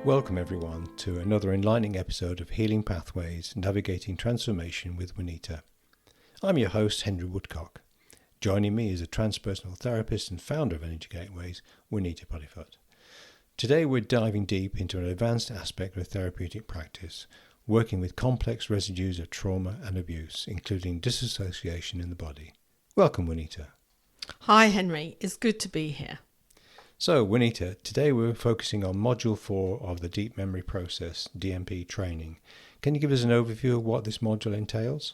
Welcome everyone to another enlightening episode of Healing Pathways, Navigating Transformation with Juanita. I'm your host, Henry Woodcock. Joining me is a transpersonal therapist and founder of Energy Gateways, Juanita Puddifoot. Today we're diving deep into an advanced aspect of therapeutic practice, working with complex residues of trauma and abuse, including dissociation in the body. Welcome, Juanita. Hi, Henry. It's good to be here. So, Juanita, today we're focusing on Module 4 of the Deep Memory Process, DMP training. Can you give us an overview of what this module entails?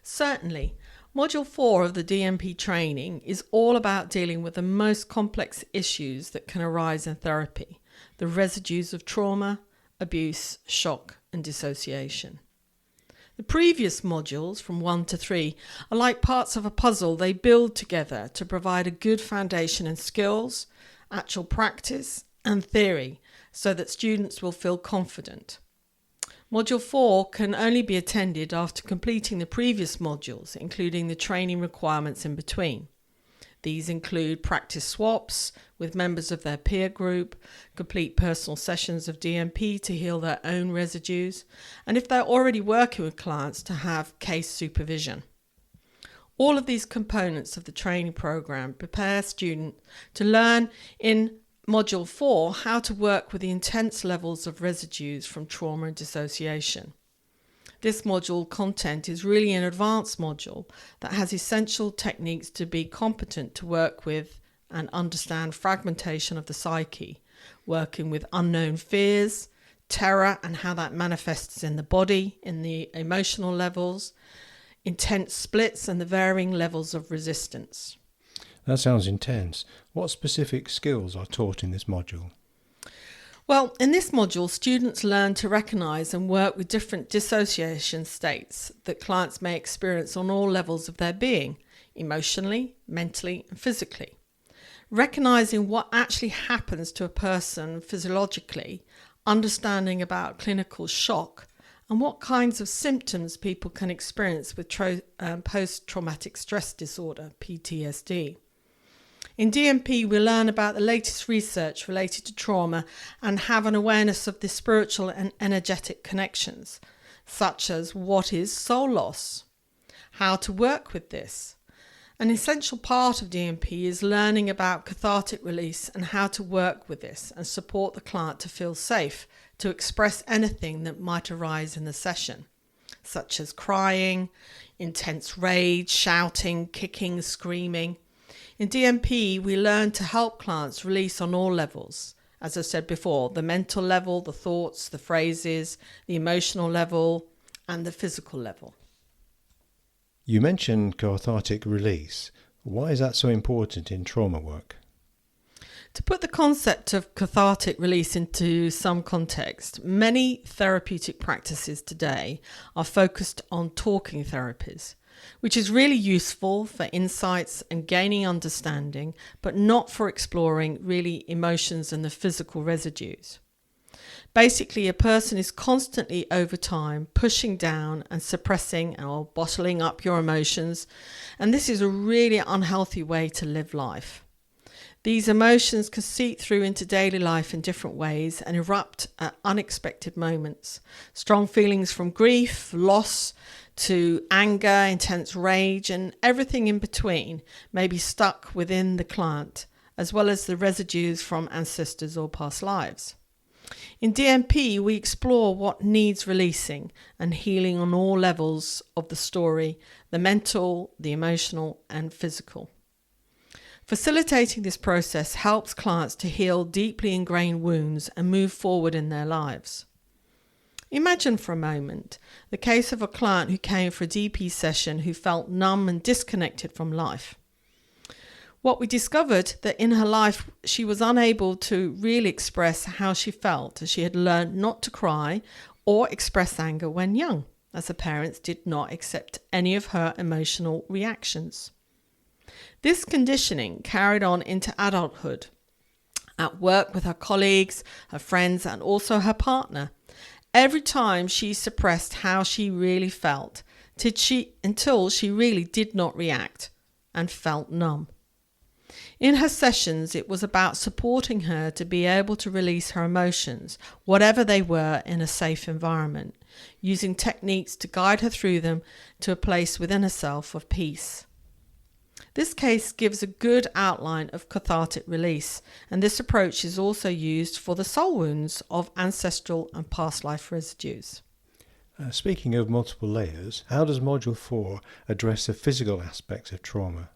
Certainly. Module 4 of the DMP training is all about dealing with the most complex issues that can arise in therapy, the residues of trauma, abuse, shock, and dissociation. The previous modules, from 1 to 3, are like parts of a puzzle. They build together to provide a good foundation in skills, actual practice, and theory, so that students will feel confident. Module 4 can only be attended after completing the previous modules, including the training requirements in between. These include practice swaps with members of their peer group, complete personal sessions of DMP to heal their own residues, and if they're already working with clients, to have case supervision. All of these components of the training program prepare students to learn in Module 4 how to work with the intense levels of residues from trauma and dissociation. This module content is really an advanced module that has essential techniques to be competent to work with and understand fragmentation of the psyche, working with unknown fears, terror and how that manifests in the body, in the emotional levels, intense splits and the varying levels of resistance. That sounds intense. What specific skills are taught in this module? Well, in this module, students learn to recognise and work with different dissociation states that clients may experience on all levels of their being, emotionally, mentally, and physically. Recognising what actually happens to a person physiologically, understanding about clinical shock, and what kinds of symptoms people can experience with post-traumatic stress disorder, PTSD. In DMP, we learn about the latest research related to trauma and have an awareness of the spiritual and energetic connections, such as what is soul loss, how to work with this. An essential part of DMP is learning about cathartic release and how to work with this and support the client to feel safe to express anything that might arise in the session, such as crying, intense rage, shouting, kicking, screaming. In DMP, we learn to help clients release on all levels. As I said before, the mental level, the thoughts, the phrases, the emotional level, and the physical level. You mentioned cathartic release. Why is that so important in trauma work? To put the concept of cathartic release into some context, many therapeutic practices today are focused on talking therapies, which is really useful for insights and gaining understanding, but not for exploring really emotions and the physical residues. Basically, a person is constantly over time pushing down and suppressing or bottling up your emotions, and this is a really unhealthy way to live life. These emotions can seep through into daily life in different ways and erupt at unexpected moments. Strong feelings from grief, loss, to anger, intense rage, and everything in between may be stuck within the client, as well as the residues from ancestors or past lives. In DMP, we explore what needs releasing and healing on all levels of the story, the mental, the emotional, and physical. Facilitating this process helps clients to heal deeply ingrained wounds and move forward in their lives. Imagine for a moment the case of a client who came for a DP session who felt numb and disconnected from life. What we discovered that in her life she was unable to really express how she felt, as she had learned not to cry or express anger when young, as her parents did not accept any of her emotional reactions. This conditioning carried on into adulthood, at work with her colleagues, her friends, and also her partner. Every time she suppressed how she really felt until she really did not react and felt numb. In her sessions, it was about supporting her to be able to release her emotions, whatever they were, in a safe environment, using techniques to guide her through them to a place within herself of peace. This case gives a good outline of cathartic release, and this approach is also used for the soul wounds of ancestral and past life residues. Speaking of multiple layers, how does Module 4 address the physical aspects of trauma?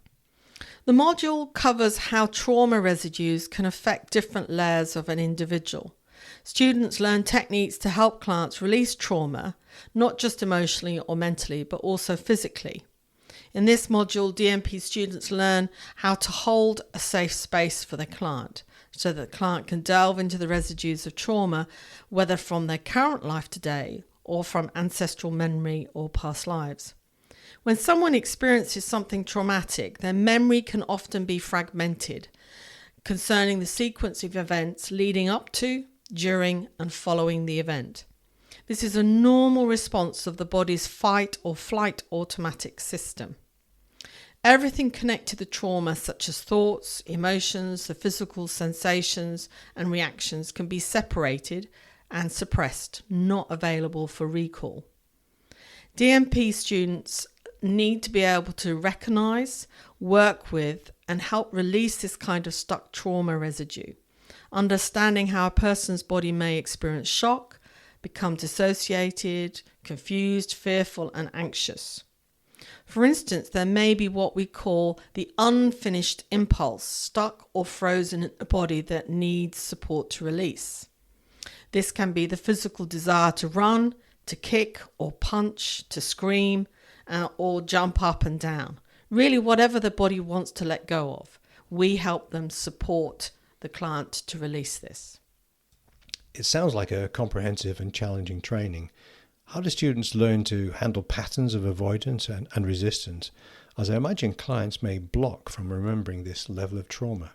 The module covers how trauma residues can affect different layers of an individual. Students learn techniques to help clients release trauma, not just emotionally or mentally, but also physically. In this module, DMP students learn how to hold a safe space for their client, so that the client can delve into the residues of trauma, whether from their current life today or from ancestral memory or past lives. When someone experiences something traumatic, their memory can often be fragmented concerning the sequence of events leading up to, during, and following the event. This is a normal response of the body's fight or flight automatic system. Everything connected to trauma, such as thoughts, emotions, the physical sensations and reactions, can be separated and suppressed, not available for recall. DMP students need to be able to recognize, work with, and help release this kind of stuck trauma residue, understanding how a person's body may experience shock, become dissociated, confused, fearful, and anxious. For instance, there may be what we call the unfinished impulse stuck or frozen in the body that needs support to release. This can be the physical desire to run, to kick or punch, to scream, or jump up and down. Really, whatever the body wants to let go of, we help them support the client to release this. It sounds like a comprehensive and challenging training. How do students learn to handle patterns of avoidance and resistance, as I imagine clients may block from remembering this level of trauma?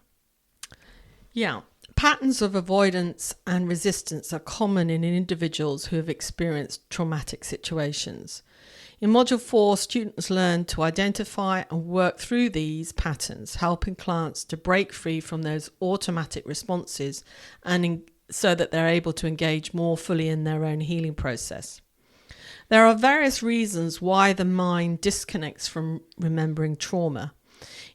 Yeah, patterns of avoidance and resistance are common in individuals who have experienced traumatic situations. In Module 4, students learn to identify and work through these patterns, helping clients to break free from those automatic responses and so that they're able to engage more fully in their own healing process. There are various reasons why the mind disconnects from remembering trauma.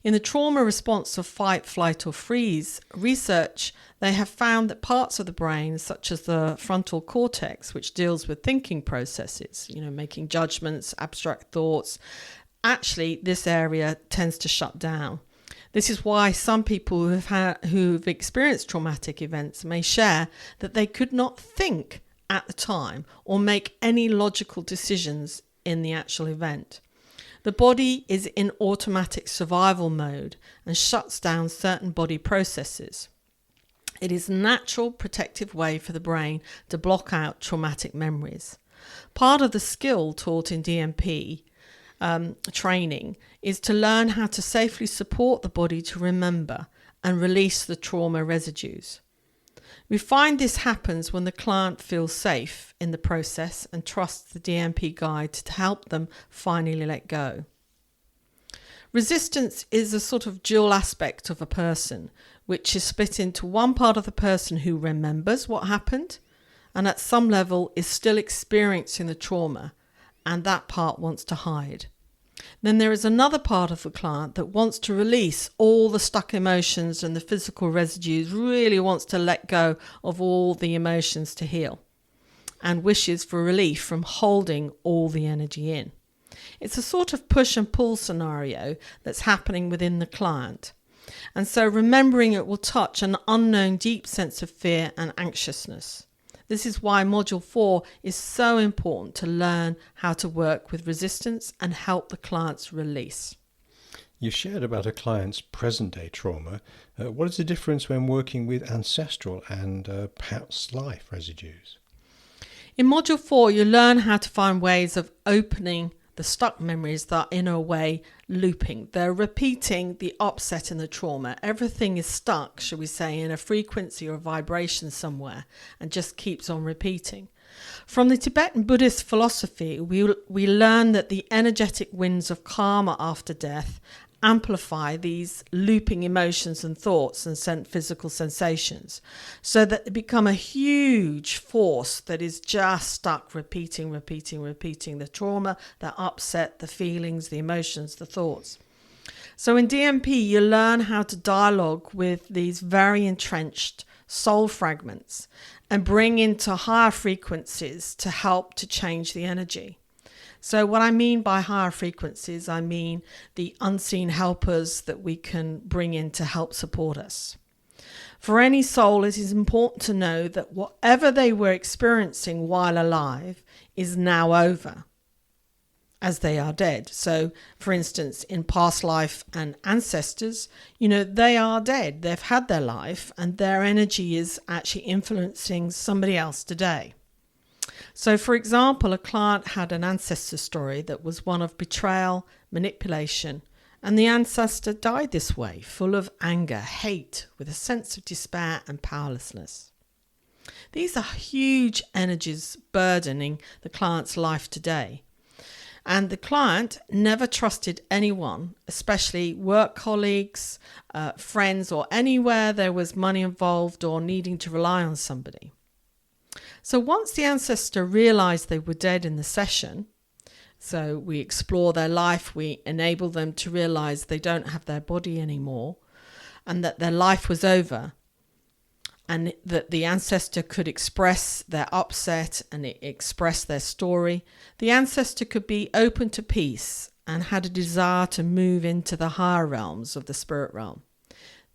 In the trauma response of fight, flight, or freeze research, they have found that parts of the brain, such as the frontal cortex, which deals with thinking processes, making judgments, abstract thoughts, actually this area tends to shut down. This is why some people who've experienced traumatic events may share that they could not think at the time or make any logical decisions in the actual event. The body is in automatic survival mode and shuts down certain body processes. It is a natural protective way for the brain to block out traumatic memories. Part of the skill taught in DMP training is to learn how to safely support the body to remember and release the trauma residues. We find this happens when the client feels safe in the process and trusts the DMP guide to help them finally let go. Resistance is a sort of dual aspect of a person, which is split into one part of the person who remembers what happened and at some level is still experiencing the trauma, and that part wants to hide. Then there is another part of the client that wants to release all the stuck emotions and the physical residues, really wants to let go of all the emotions to heal, and wishes for relief from holding all the energy in. It's a sort of push and pull scenario that's happening within the client. And so remembering it will touch an unknown deep sense of fear and anxiousness. This is why Module 4 is so important to learn how to work with resistance and help the clients release. You shared about a client's present-day trauma. What is the difference when working with ancestral and past life residues? In Module 4, you learn how to find ways of opening the stuck memories that are in a way looping. They're repeating the upset in the trauma. Everything is stuck, shall we say, in a frequency or a vibration somewhere and just keeps on repeating. From the Tibetan Buddhist philosophy, we learn that the energetic winds of karma after death amplify these looping emotions and thoughts and physical sensations so that they become a huge force that is just stuck repeating the trauma, the upset, the feelings, the emotions, the thoughts. So in DMP, you learn how to dialogue with these very entrenched soul fragments and bring into higher frequencies to help to change the energy. So what I mean by higher frequencies, I mean the unseen helpers that we can bring in to help support us. For any soul, it is important to know that whatever they were experiencing while alive is now over, as they are dead. So, for instance, in past life and ancestors, they are dead. They've had their life and their energy is actually influencing somebody else today. So, for example, a client had an ancestor story that was one of betrayal, manipulation, and the ancestor died this way, full of anger, hate, with a sense of despair and powerlessness. These are huge energies burdening the client's life today. And the client never trusted anyone, especially work colleagues, friends, or anywhere there was money involved or needing to rely on somebody. So once the ancestor realized they were dead in the session, so we explore their life, we enable them to realize they don't have their body anymore and that their life was over, and that the ancestor could express their upset and express their story. The ancestor could be open to peace and had a desire to move into the higher realms of the spirit realm.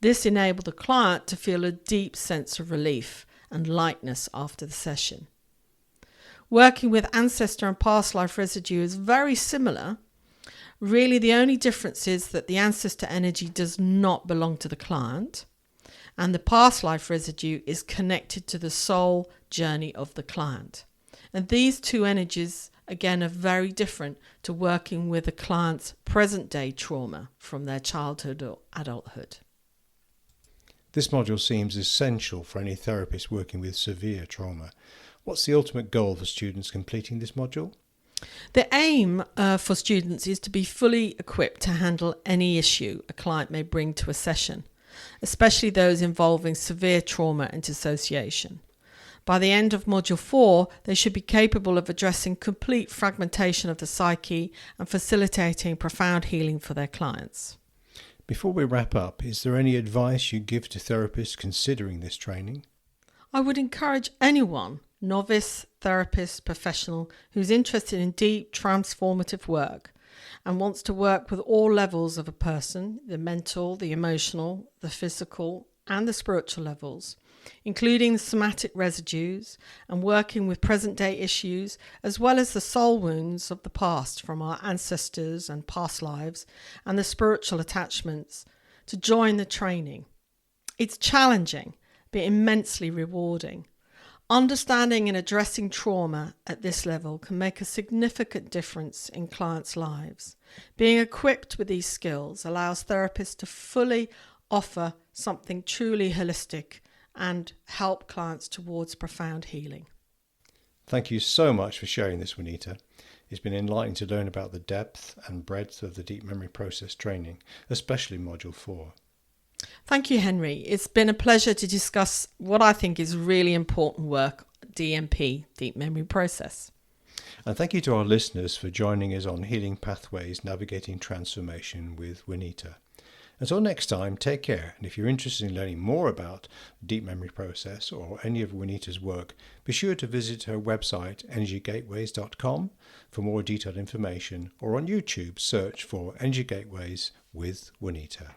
This enabled the client to feel a deep sense of relief and lightness after the session. Working with ancestor and past life residue is very similar. Really, the only difference is that the ancestor energy does not belong to the client, and the past life residue is connected to the soul journey of the client. And these two energies, again, are very different to working with a client's present day trauma from their childhood or adulthood. This module seems essential for any therapist working with severe trauma. What's the ultimate goal for students completing this module? The aim for students is to be fully equipped to handle any issue a client may bring to a session, especially those involving severe trauma and dissociation. By the end of Module 4, they should be capable of addressing complete fragmentation of the psyche and facilitating profound healing for their clients. Before we wrap up, is there any advice you give to therapists considering this training? I would encourage anyone, novice, therapist, professional, who's interested in deep transformative work and wants to work with all levels of a person, the mental, the emotional, the physical, and the spiritual levels, including the somatic residues and working with present-day issues, as well as the soul wounds of the past from our ancestors and past lives, and the spiritual attachments, to join the training. It's challenging, but immensely rewarding. Understanding and addressing trauma at this level can make a significant difference in clients' lives. Being equipped with these skills allows therapists to fully offer something truly holistic and help clients towards profound healing. Thank you so much for sharing this, Juanita. It's been enlightening to learn about the depth and breadth of the deep memory process training, especially Module 4. Thank you, Henry. It's been a pleasure to discuss what I think is really important work, DMP, Deep Memory Process. And thank you to our listeners for joining us on Healing Pathways Navigating Transformation with Juanita. Until next time, take care. And if you're interested in learning more about the deep memory process or any of Juanita's work, be sure to visit her website, energygateways.com, for more detailed information, or on YouTube, search for Energy Gateways with Juanita.